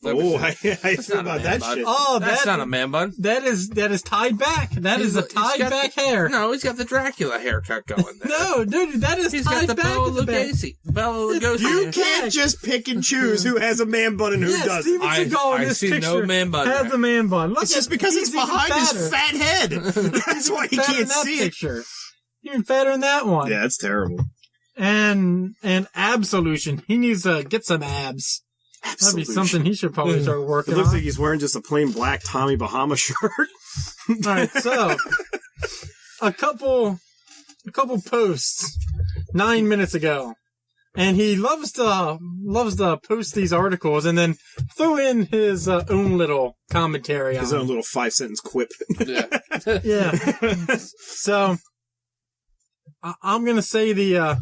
Oh, I feel not a about man that bun. shit. Oh, That's not a man bun. that is tied back. That is a He's tied got back the- hair. No, he's got the Dracula haircut going there. No, dude, that is He's tied got the back Bela at the back. Lugosi. Bela Lugosi. You hair. can't just pick and choose who has a man bun and who Yeah, doesn't. Steven Seagal in I this see picture no man bun has there. a man bun. Look It's just at- because he's it's even behind fatter. his fat head. That's why he Fatter in can't that see it. picture. Even fatter in that one. Yeah, it's terrible. And ab solution. He needs to get some abs. That'd be something he should probably start It working looks on. like he's wearing just a plain black Tommy Bahama shirt. All right, so a couple posts 9 minutes ago, and he loves to post these articles and then throw in his own little commentary on His own little 5-sentence quip. Yeah. Yeah. So I'm gonna say the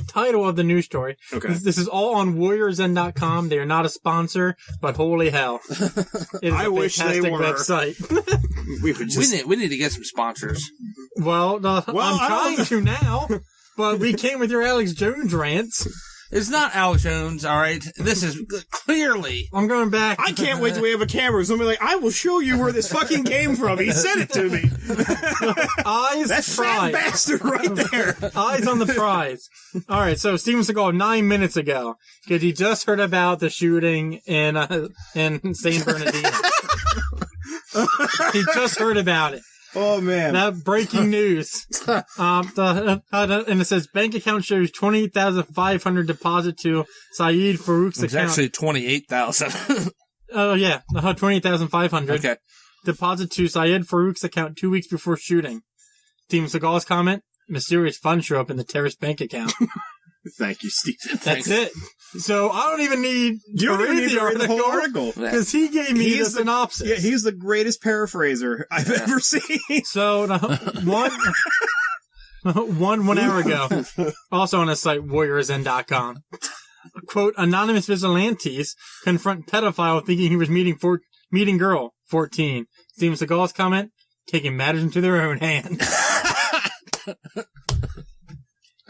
title of the news story. Okay. This is all on warriorsend.com. They are not a sponsor, but holy hell. It is I a wish they fantastic were. website. We would just. We need to get some sponsors. Well, I I'm don't- trying to now, but we came with your Alex Jones rants. It's not Alex Jones, all right. This is clearly. I'm going back. I can't wait till we have a camera. Somebody like, I will show you where this fucking came from. He sent it to me. Eyes That fat prize. bastard right there. Eyes on the prize. All right, so Steven Seagal 9 minutes ago, because he just heard about the shooting in San Bernardino. He just heard about it. Oh, man. That breaking news. And it says bank account shows 28,500 deposit to Saeed Farouk's It's account. actually 28,000. Oh yeah, 28,500 Okay. deposit to Saeed Farouk's account 2 weeks before shooting. Steven Seagal's comment: mysterious funds show up in the terrorist bank account. Thank you, Steve. That's it. So I don't even need You don't to even read need to read the whole article. because he gave me the synopsis. Yeah, he's the greatest paraphraser I've ever seen. So one hour ago, also on his site warriorsend.com. Quote: anonymous vigilantes confront pedophile thinking he was meeting girl 14. Steven Seagal's comment: taking matters into their own hands.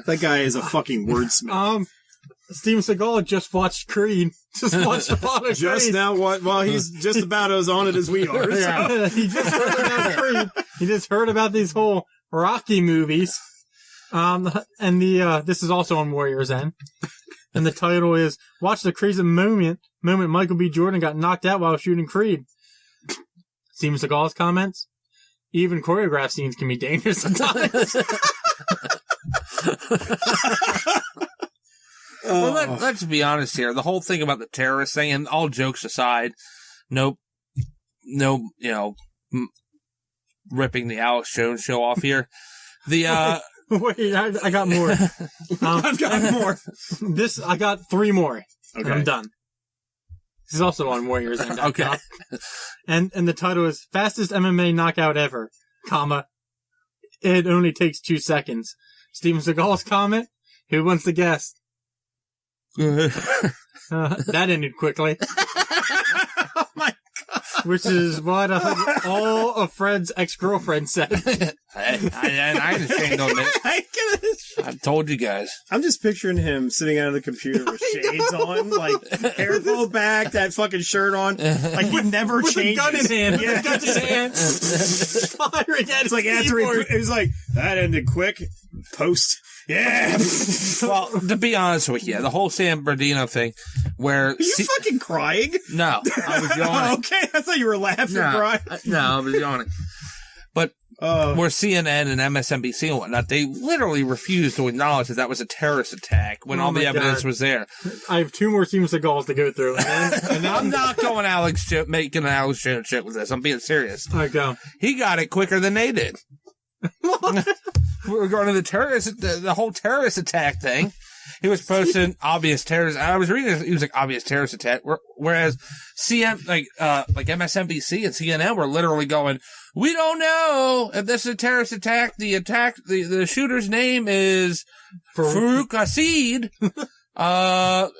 That guy is a fucking wordsmith. Steven Seagal just watched Creed. Just watched Apollo Just Creed. now, what? Well, he's just about as on it as we are. So. He just heard about Creed. He just heard about these whole Rocky movies. And this is also on Warriors End. And the title is "Watch the crazy moment Michael B. Jordan got knocked out while shooting Creed." Steven Seagal's comments: even choreographed scenes can be dangerous at times. Well, let's be honest here. The whole thing about the terrorist thing, and all jokes aside, no, ripping the Alex Jones show off here. The Wait, I got more. I've got more. I got 3 more. And Okay. I'm done. This is also on Warriors End. Okay. And the title is "Fastest MMA Knockout Ever, comma, it only takes 2 seconds." Steven Seagal's comment: who wants to guess? That ended quickly. Oh my god! Which is what all of Fred's ex-girlfriends said. I understand no minute. I told you guys. I'm just picturing him sitting at the computer with shades on, like hair pulled back, that fucking shirt on, like he never With a changes. gun in hand. Yeah. With a gun in hand. Firing at It's like after he was like, that ended quick. Post. Yeah. Well, to be honest with you, the whole San Bernardino thing, where Are you fucking crying? no, I was yawning. Okay, I thought you were laughing, No, crying. I was yawning. But where CNN and MSNBC and whatnot, they literally refused to acknowledge that was a terrorist attack when all the evidence was there. I have 2 more Steven Seagals to go through. And then I'm not going making an Alex Jones shit with this. I'm being serious. I go. He got it quicker than they did. Regarding the whole terrorist attack thing, he was posting obvious terrorist. I was reading this, he was like obvious terrorist attack, whereas like MSNBC and CNN were literally going, we don't know if this is a terrorist attack. The shooter's name is Farouk Asid.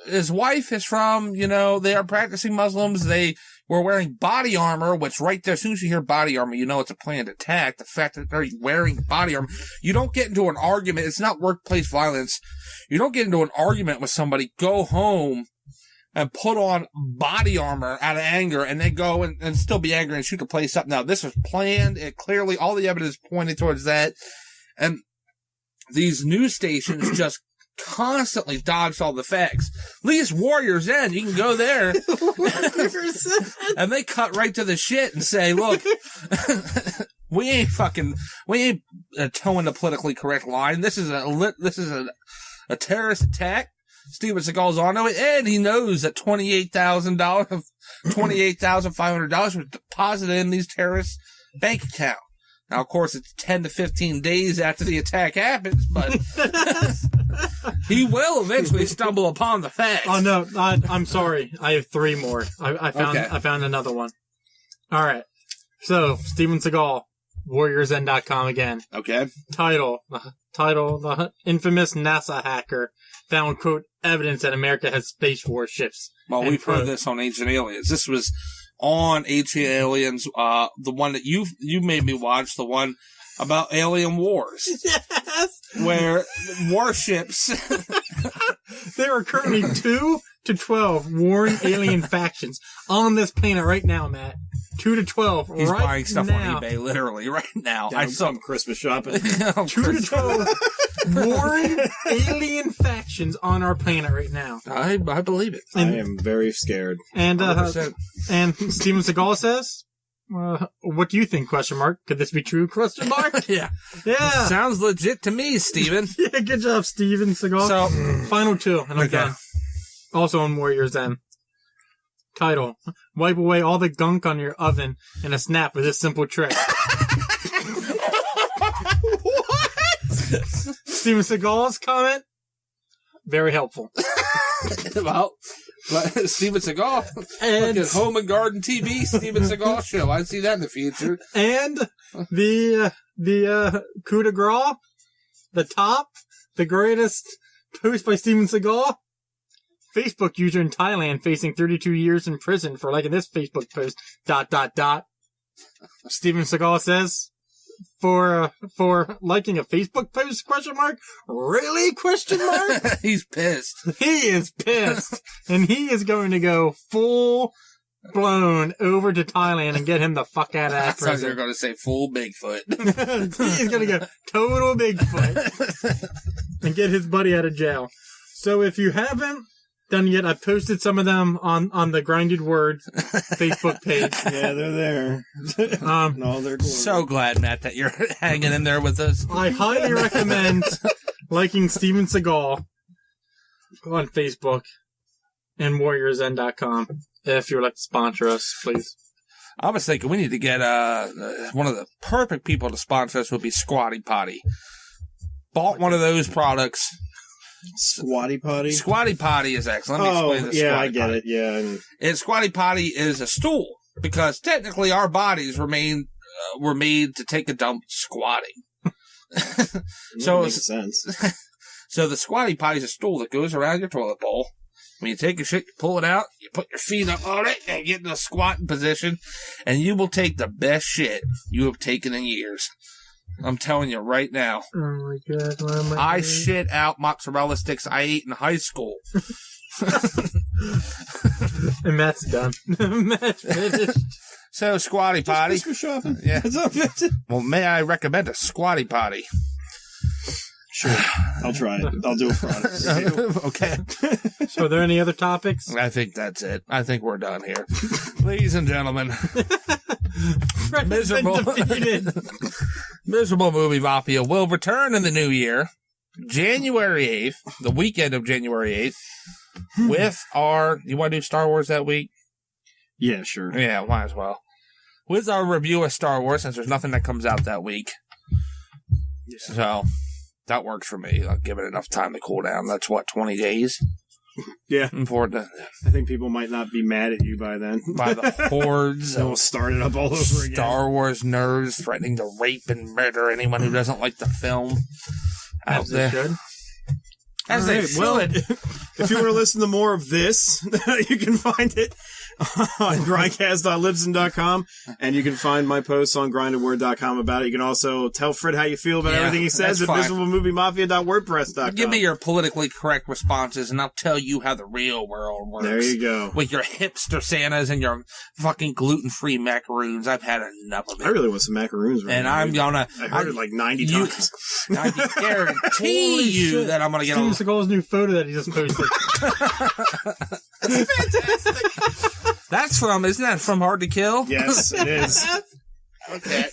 His wife is from, they are practicing Muslims. They were wearing body armor, which right there, as soon as you hear body armor, you know it's a planned attack. The fact that they're wearing body armor, you don't get into an argument. It's not workplace violence. You don't get into an argument with somebody, go home and put on body armor out of anger and then go and still be angry and shoot the place up. Now, this was planned. It clearly, all the evidence pointed towards that. And these news stations just constantly dodged all the facts. At least Warriors End, you can go there and they cut right to the shit and say, look, we ain't towing the politically correct line. This is a terrorist attack. Steven Seagal's on it, and he knows that $28,500 was deposited in these terrorists' bank account. Now, of course, it's 10 to 15 days after the attack happens, but he will eventually stumble upon the facts. Oh no, I'm sorry. I have 3 more. I found another one. All right. So Steven Seagal, WarriorsEnd.com again. Okay. Title: The infamous NASA hacker found, quote, evidence that America has space warships. Well, we've heard this on Ancient Aliens. This was on Ancient Aliens, the one that you made me watch, the one about alien wars. Yes! Where warships... There are currently 2 to 12 warring alien factions on this planet right now, Matt. 2 to 12 He's right buying stuff now. on eBay, literally, right now. I saw Christmas shopping. 2 to 12 warring alien factions on our planet right now. I believe it. I am very scared. And 100%. and Steven Seagal says, "What do you think?" Question mark. Could this be true? Question mark. Yeah. Yeah. Sounds legit to me, Steven. Yeah. Good job, Steven Seagal. So, Final 2, and I'm done. Also on Warriors End. Title: Wipe away all the gunk on your oven in a snap with this simple trick. What? Steven Seagal's comment: very helpful. well, Steven Seagal. And Fucking Home and Garden TV, Steven Seagal show. I see that in the future. And the coup de grace, the greatest post by Steven Seagal. Facebook user in Thailand facing 32 years in prison for liking this Facebook post. ... Steven Seagal says, for liking a Facebook post? Question mark. Really? Question mark. He's pissed. He is pissed, and he is going to go full blown over to Thailand and get him the fuck out of that I thought you were prison. going to say full Bigfoot. He is going to go total Bigfoot and get his buddy out of jail. So if you haven't done yet, I posted some of them on the Grinded Word Facebook page. Yeah, they're there. No, they're cool. So glad, Matt, that you're hanging in there with us. I highly recommend liking Steven Seagal on Facebook and WarriorsEnd.com. If you would like to sponsor us, please. I was thinking we need to get one of the perfect people to sponsor us would be Squatty Potty. Bought one of those products. Squatty Potty? Squatty Potty is excellent. Let me explain the yeah, Squatty I get Potty. it. Yeah. And Squatty Potty is a stool because technically our bodies were made to take a dump squatting. So it makes sense. So the Squatty Potty is a stool that goes around your toilet bowl. When you take a shit, you pull it out, you put your feet up on it, and get in a squatting position, and you will take the best shit you have taken in years. I'm telling you right now. Oh my god, why am I shit out mozzarella sticks I ate in high school. And Matt's done. Matt's finished. So, Squatty Potty. Christmas shopping. Yeah. Well, may I recommend a Squatty Potty? Sure. I'll try it. I'll do a product. Okay. So are there any other topics? I think that's it. I think we're done here. Ladies and gentlemen. Miserable. Miserable Movie Mafia will return in the new year, January 8th, the weekend of January 8th, with our... You want to do Star Wars that week? Yeah, sure. Yeah, might as well. With our review of Star Wars, since there's nothing that comes out that week. Yeah. So, that works for me. I'll give it enough time to cool down. That's, 20 days? Yeah. Important. I think people might not be mad at you by then. By the hordes They'll of start it up all over again. Star Wars nerds threatening to rape and murder anyone who doesn't like the film out As they there. should. As they should. Well, if you want to listen to more of this, you can find it on grindcast.libsyn.com, and you can find my posts on grindedword.com about it. You can also tell Fred how you feel about Yeah, everything he says that's at fine. miserablemoviemafia.wordpress.com. Give me your politically correct responses, and I'll tell you how the real world works. There you go. With your hipster Santas and your fucking gluten-free macaroons. I've had enough of it. I really want some macaroons right And now. I'm gonna... I heard it like 90 you- times. I can guarantee Holy you shit. that I'm gonna get Steven a... Seagal's new photo that he just posted. Isn't that from Hard to Kill? Yes, it is. Okay.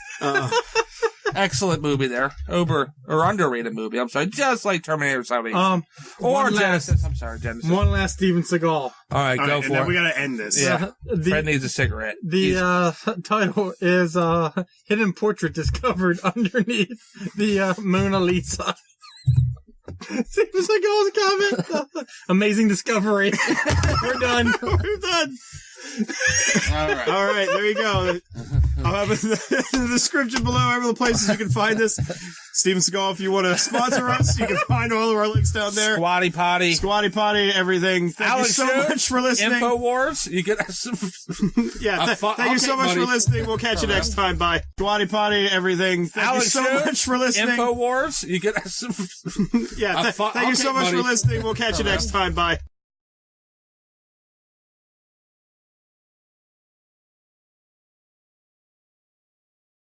Excellent movie there. Or underrated movie. I'm sorry. Just like Terminator Salvation. Or Genesis. I'm sorry, Genesis. One last Steven Seagal. All right, go and for then it. we gotta end this. Yeah. Fred needs a cigarette. The title is Hidden Portrait Discovered Underneath the Mona Lisa. Steven Seagal's comment. Amazing discovery. We're done. We're done. All right, there you go. I'll have in the description below every places you can find this. Steven Seagal, if you want to sponsor us, you can find all of our links down there. Squatty Potty, everything. Thank you so much for listening. InfoWars, you get yeah. Thank you so much for listening. We'll catch you next time. Bye. Squatty Potty, everything. Thank you so much for listening. InfoWars, you get yeah. Thank you so much for listening. We'll catch you next time. Bye.